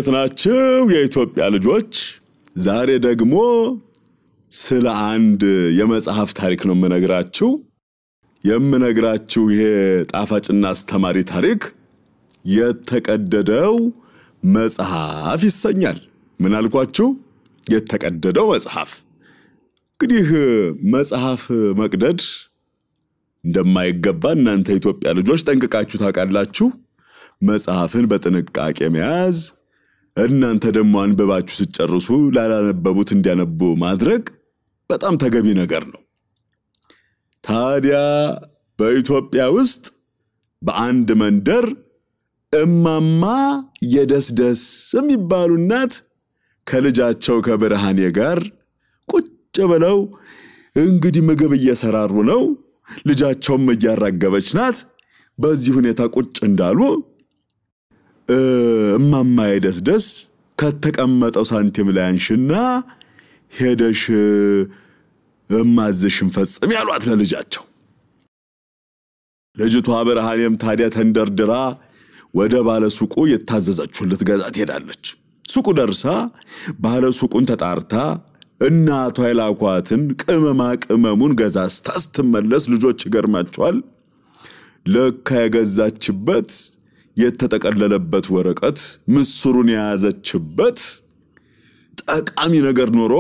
እንዴት ናችሁ የኢትዮጵያ ልጆች? ዛሬ ደግሞ ስለ አንድ የመጽሐፍ ታሪክ ነው የምነግራችሁ ይሄ ጣፋጭና አስተማሪ ታሪክ የተቀደደው መጽሐፍ ይሰኛል። ምን አልኳችሁ? የተቀደደው መጽሐፍ። እንግዲህ መጽሐፍ መቅደድ እንደማይገባ እናንተ ኢትዮጵያ ልጆች ጠንቅቃችሁ ታውቃላችሁ። መጽሐፍን በጥንቃቄ መያዝ እናንተ ደግሞ አንብባችሁ ሲጨርሱ ላላነበቡት እንዲያነቡ ማድረግ በጣም ተገቢ ነገር ነው። ታዲያ በኢትዮጵያ ውስጥ በአንድ መንደር እማማ የደስደስ የሚባሉ እናት ከልጃቸው ከብርሃኔ ጋር ቁጭ ብለው እንግዲህ ምግብ እየሰራሩ ነው። ልጃቸውም እያራገበች ናት። በዚህ ሁኔታ ቁጭ እንዳሉ እማማ የደስደስ ከተቀመጠው ሳንቲም ላይ አንሽና ሄደሽ እማዝሽን ፈጽም ያሏት ለልጃቸው። ልጅቷ ብርሃኔም ታዲያ ተንደርድራ ወደ ባለ ሱቁ የታዘዘችውን ልትገዛ ትሄዳለች። ሱቁ ደርሳ ባለ ሱቁን ተጣርታ እናቷ የላኳትን ቅመሙን ገዛዝታ ስትመለስ ልጆች ይገርማቸዋል። ለካ የገዛችበት የተጠቀለለበት ወረቀት ምስሩን የያዘችበት ጠቃሚ ነገር ኖሮ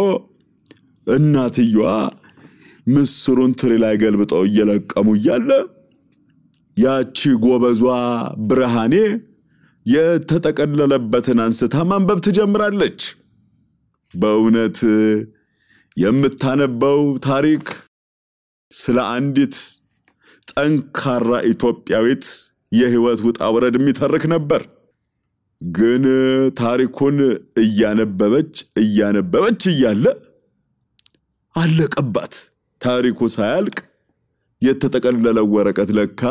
እናትየዋ ምስሩን ትሪ ላይ ገልብጠው እየለቀሙ እያለ ያቺ ጎበዟ ብርሃኔ የተጠቀለለበትን አንስታ ማንበብ ትጀምራለች። በእውነት የምታነበው ታሪክ ስለ አንዲት ጠንካራ ኢትዮጵያዊት የህይወት ውጣ ውረድ የሚተርክ ነበር። ግን ታሪኩን እያነበበች እያለ አለቀባት። ታሪኩ ሳያልቅ የተጠቀለለው ወረቀት ለካ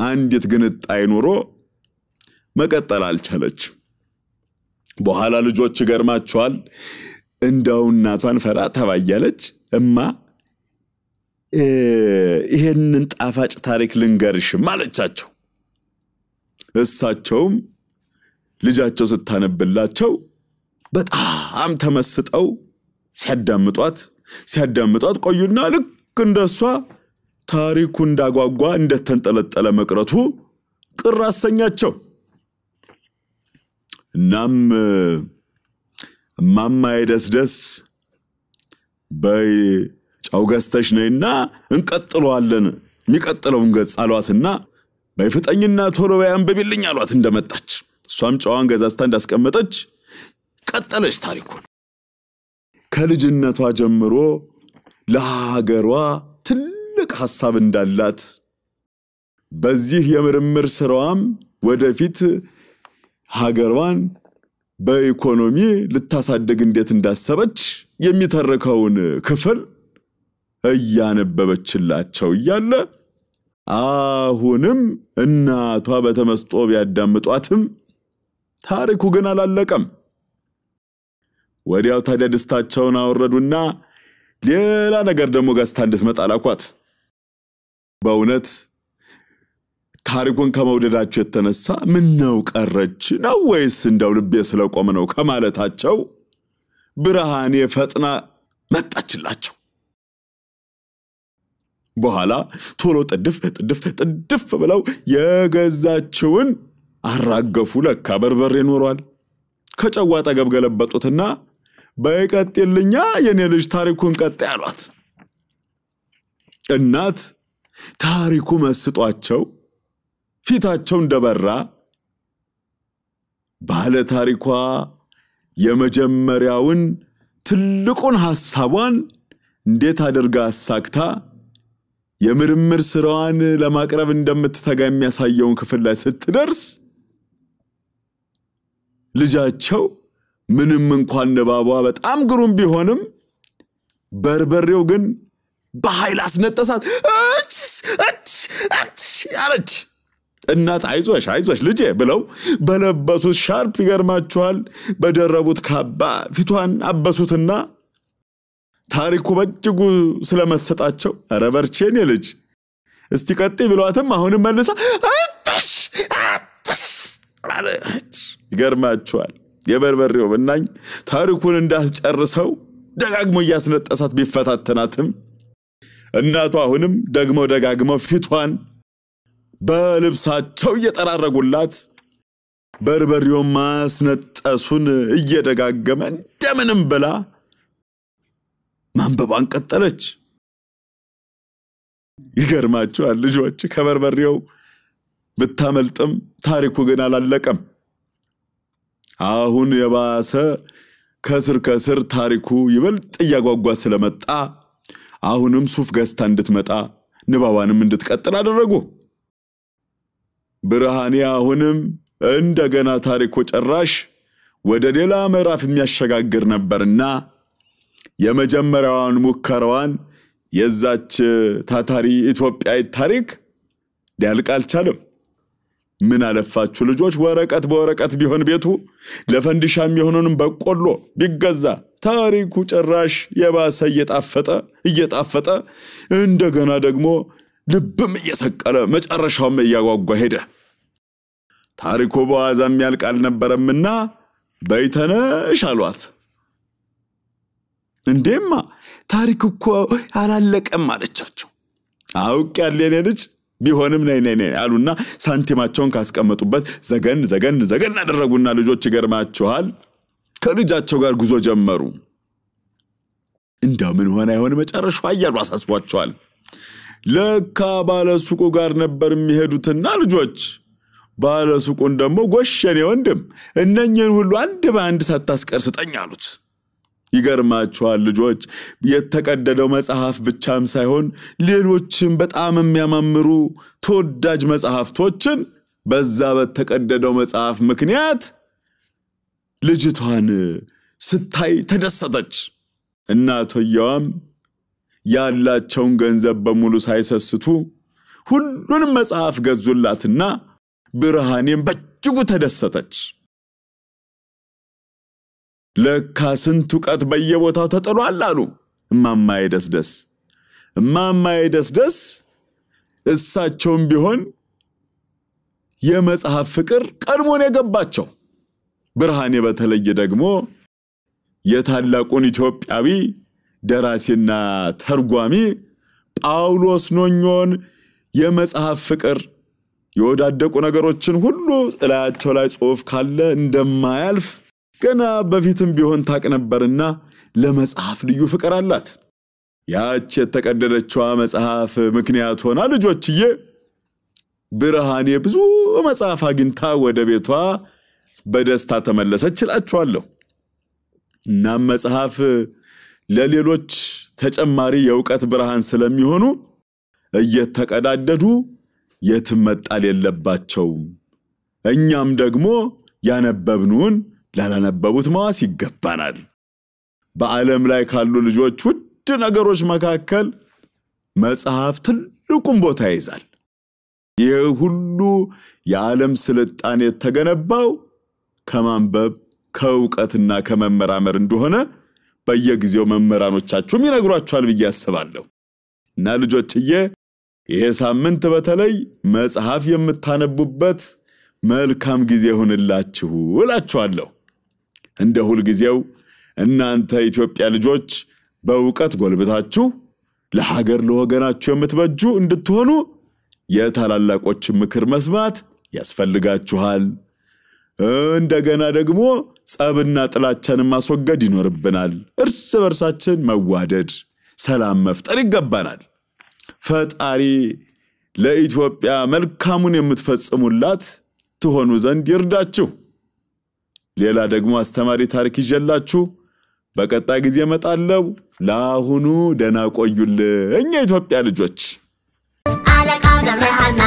አንዲት ግንጣይ ኖሮ መቀጠል አልቻለች። በኋላ ልጆች ይገርማቸዋል። እንዳው እናቷን ፈራ ተባያለች። እማ ይሄንን ጣፋጭ ታሪክ ልንገርሽ ማለቻቸው። እሳቸውም ልጃቸው ስታነብላቸው በጣም ተመስጠው ሲያዳምጧት ቆዩና ልክ እንደሷ ታሪኩ እንዳጓጓ እንደተንጠለጠለ መቅረቱ ቅር አሰኛቸው። እናም እማማ የደስደስ በጫው ገዝተሽ ነይና እንቀጥለዋለን የሚቀጥለውን ገጽ አሏትና በፍጠኝና ቶሎ አንብቢልኝ አሏት እንደመጣች። እሷም ጫዋን ገዛዝታ እንዳስቀመጠች ቀጠለች ታሪኩን። ከልጅነቷ ጀምሮ ለሀገሯ ትልቅ ሐሳብ እንዳላት በዚህ የምርምር ስራዋም ወደፊት ሀገሯን በኢኮኖሚ ልታሳድግ እንዴት እንዳሰበች የሚተርከውን ክፍል እያነበበችላቸው እያለ አሁንም እናቷ በተመስጦ ቢያዳምጧትም ታሪኩ ግን አላለቀም። ወዲያው ታዲያ ደስታቸውን አወረዱና ሌላ ነገር ደግሞ ገዝታ እንድትመጣ ላኳት። በእውነት ታሪኩን ከመውደዳቸው የተነሳ ምን ነው ቀረች ነው ወይስ እንዳው ልቤ ስለቆመ ነው ከማለታቸው ብርሃኔ ፈጥና መጣችላቸው። በኋላ ቶሎ ጥድፍ ብለው የገዛችውን አራገፉ። ለካ በርበሬ ኖሯል። ከጨዋታ ገብገለበጡትና በይቀጥልኛ የኔ ልጅ ታሪኩን ቀጥ ያሏት። እናት ታሪኩ መስጧቸው ፊታቸው እንደበራ ባለ ታሪኳ የመጀመሪያውን ትልቁን ሐሳቧን እንዴት አድርጋ አሳክታ የምርምር ስራዋን ለማቅረብ እንደምትተጋ የሚያሳየውን ክፍል ላይ ስትደርስ ልጃቸው ምንም እንኳን ንባቧ በጣም ግሩም ቢሆንም በርበሬው ግን በኃይል አስነጠሳት። አለች። እናት አይዞሽ ልጄ ብለው በለበሱት ሻርፕ ይገርማቸዋል በደረቡት ካባ ፊቷን አበሱትና ታሪኩ በእጅጉ ስለመሰጣቸው አረበርቼን የልጅ እስቲ ቀጥ ብሏትም አሁንም መልሳ አጥሽ አለች። ይገርማቸዋል የበርበሬው ብናኝ ታሪኩን እንዳስጨርሰው ደጋግሞ ያስነጠሳት ቢፈታተናትም እናቷ አሁንም ደጋግሞ ፊቷን በልብሳቸው እየጠራረጉላት በርበሬው ማስነጠሱን እየደጋገመ እንደምንም ብላ ማንበቧን ቀጠለች። ይገርማችኋል ልጆች ከበርበሬው ብታመልጥም ታሪኩ ግን አላለቀም። አሁን የባሰ ከስር ታሪኩ ይበልጥ እያጓጓ ስለመጣ አሁንም ሱፍ ገዝታ እንድትመጣ ንባቧንም እንድትቀጥል አደረጉ። ብርሃኔ አሁንም እንደገና ታሪኩ ጭራሽ ወደ ሌላ ምዕራፍ የሚያሸጋግር ነበርና የመጀመሪያዋን ሙከራዋን የዛች ታታሪ ኢትዮጵያዊ ታሪክ ሊያልቅ አልቻለም። ምን አለፋችሁ ልጆች ወረቀት በወረቀት ቢሆን ቤቱ ለፈንዲሻም የሆነንም በቆሎ ቢገዛ ታሪኩ ጭራሽ የባሰ እየጣፈጠ እንደገና ደግሞ ልብም እየሰቀለ መጨረሻውም እያጓጓ ሄደ። ታሪኩ በዋዛም ያልቅ አልነበረምና በይተነሽ አሏት። እንዴማ ታሪኩ እኮ አላለቀም አለቻቸው። አውቅ ያለ የኔ ልጅ ቢሆንም ነይ አሉና ሳንቲማቸውን ካስቀመጡበት ዘገን አደረጉና ልጆች ይገርማችኋል ከልጃቸው ጋር ጉዞ ጀመሩ። እንደው ምን ሆነ ይሆን መጨረሻው አያሉ አሳስቧቸዋል። ለካ ባለሱቁ ጋር ነበር የሚሄዱትና ልጆች ባለሱቁን ደግሞ ጎሽኔ ወንድም እነኚህን ሁሉ አንድ በአንድ ሳታስቀር ስጠኝ አሉት። ይገርማችኋል ልጆች የተቀደደው መጽሐፍ ብቻም ሳይሆን ሌሎችም በጣም የሚያማምሩ ተወዳጅ መጽሐፍቶችን በዛ በተቀደደው መጽሐፍ ምክንያት ልጅቷን ስታይ ተደሰተች። እናቶየዋም ያላቸውን ገንዘብ በሙሉ ሳይሰስቱ ሁሉንም መጽሐፍ ገዙላትና ብርሃኔም በእጅጉ ተደሰተች። ለካ ስንት ዕውቀት በየቦታው ተጥሏል አሉ እማማዬ ደስደስ እሳቸውም ቢሆን የመጽሐፍ ፍቅር ቀድሞን የገባቸው። ብርሃኔ በተለየ ደግሞ የታላቁን ኢትዮጵያዊ ደራሲና ተርጓሚ ጳውሎስ ኞኞን የመጽሐፍ ፍቅር የወዳደቁ ነገሮችን ሁሉ ጥላያቸው ላይ ጽሑፍ ካለ እንደማያልፍ ገና በፊትም ቢሆን ታቅ ነበርና ለመጽሐፍ ልዩ ፍቅር አላት። ያች የተቀደደችዋ መጽሐፍ ምክንያት ሆና ልጆችዬ ብርሃኔ ብዙ መጽሐፍ አግኝታ ወደ ቤቷ በደስታ ተመለሰች እላችኋለሁ። እና መጽሐፍ ለሌሎች ተጨማሪ የዕውቀት ብርሃን ስለሚሆኑ እየተቀዳደዱ የትም መጣል የለባቸው። እኛም ደግሞ ያነበብኑን ላላነበቡት ማዋስ ይገባናል። በዓለም ላይ ካሉ ልጆች ውድ ነገሮች መካከል መጽሐፍ ትልቁን ቦታ ይይዛል። ይህ ሁሉ የዓለም ስልጣኔ የተገነባው ከማንበብ ከዕውቀትና ከመመራመር እንደሆነ በየጊዜው መምህራኖቻችሁም ይነግሯችኋል ብዬ አስባለሁ። እና ልጆችዬ ይሄ ሳምንት በተለይ መጽሐፍ የምታነቡበት መልካም ጊዜ ሆነላችሁ እላችኋለሁ። እንደ ሁሉ ጊዜው እናንተ ኢትዮጵያ ልጆች በዕውቀት ጎልብታችሁ ለሀገር ለወገናችሁ የምትበጁ እንድትሆኑ የታላላቆች ምክር መስማት ያስፈልጋችኋል። እንደገና ደግሞ ጸብና ጥላቻን ማስወገድ ይኖርብናል። እርስ በርሳችን መዋደድ ሰላም መፍጠር ይገባናል። ፈጣሪ ለኢትዮጵያ መልካሙን የምትፈጽሙላት ትሆኑ ዘንድ ይርዳችሁ። ሌላ ደግሞ አስተማሪ ታሪክ ይዤላችሁ በቀጣይ ጊዜ መጣለው። ለአሁኑ ደህና ቆዩልኝ የኢትዮጵያ ልጆች። አለቃ ገብረሃና